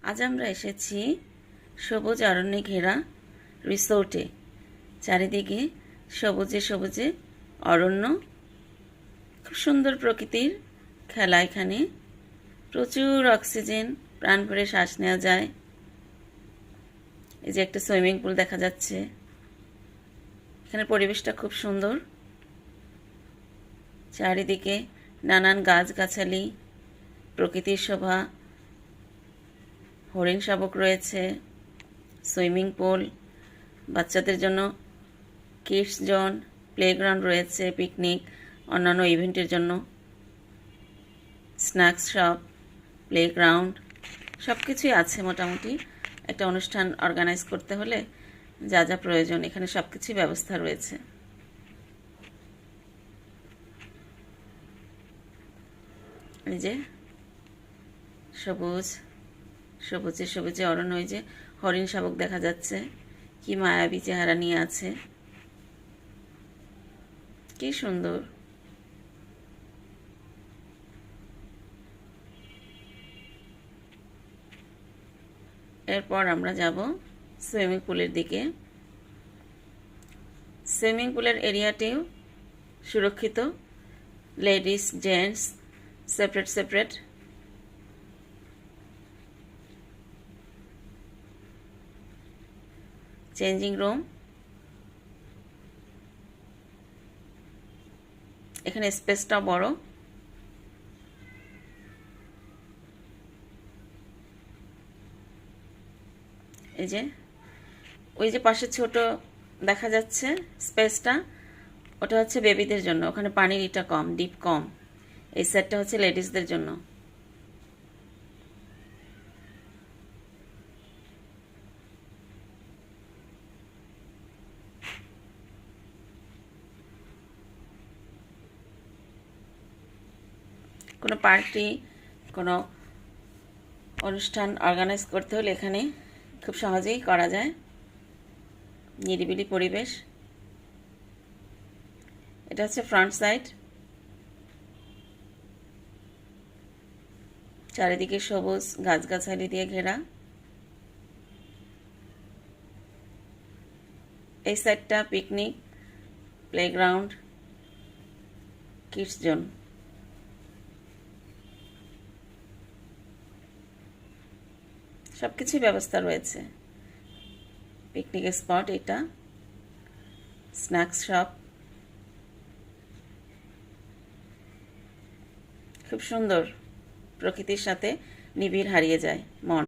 আজ আমরা এসেছি সবুজ অরণ্যে ঘেরা রিসোর্টে। চারিদিকে সবুজে সবুজে অরণ্য, খুব সুন্দর প্রকৃতির খেলা। এখানে প্রচুর অক্সিজেন, প্রাণ ভরে শ্বাস নেওয়া যায়। এই যে একটা সুইমিং পুল দেখা যাচ্ছে। এখানে পরিবেশটা খুব সুন্দর, চারিদিকে নানান গাছগাছালি, প্রকৃতির শোভা, হরিণ শাবক রয়েছে, সুইমিং পুল, বাচ্চাদের জন্য কিডস জোন, প্লেগ্রাউন্ড রয়েছে, পিকনিক, অন্যান্য ইভেন্টের জন্য স্ন্যাক্স শপ, প্লেগ্রাউন্ড, সব কিছুই আছে। মোটামুটি একটা অনুষ্ঠান অর্গানাইজ করতে হলে যা যা প্রয়োজন এখানে সব কিছুই ব্যবস্থা রয়েছে। এই যে সবুজ সবুজে সবুজে অরণ্য, ওই যে হরিণ শাবক দেখা যাচ্ছে, কি মায়াবী চেহারা নিয়ে আছে, কি সুন্দর। এরপর আমরা যাব সুইমিং পুলের দিকে। সুইমিং পুলের এরিয়াটিও সুরক্ষিত, ladies gents separate separate. Changing room, এখানে স্পেসটা বড়। এই যে ওই যে পাশে ছোট দেখা যাচ্ছে স্পেসটা, ওটা হচ্ছে বেবিদের জন্য। ওখানে পানির ইটা কম, ডিপ কম। এই সেটটা হচ্ছে লেডিসদের জন্য। কোনো পার্টি, কোনো অনুষ্ঠান অর্গানাইজ করতে হলে এখানে খুব সহজেই করা যায়। নিরিবিলি পরিবেশ। এটা হচ্ছে ফ্রন্ট সাইড, চারিদিকে সবুজ গাছগাছালি দিয়ে ঘেরা। এই সাইডটা পিকনিক, প্লেগ্রাউন্ড, কিডস জোন। সব কিছুই ব্যবস্থা রয়েছে। পিকনিক স্পট এটা, স্ন্যাক্স শপ, খুব সুন্দর। প্রকৃতির সাথে নিবিড় হারিয়ে যায় মন।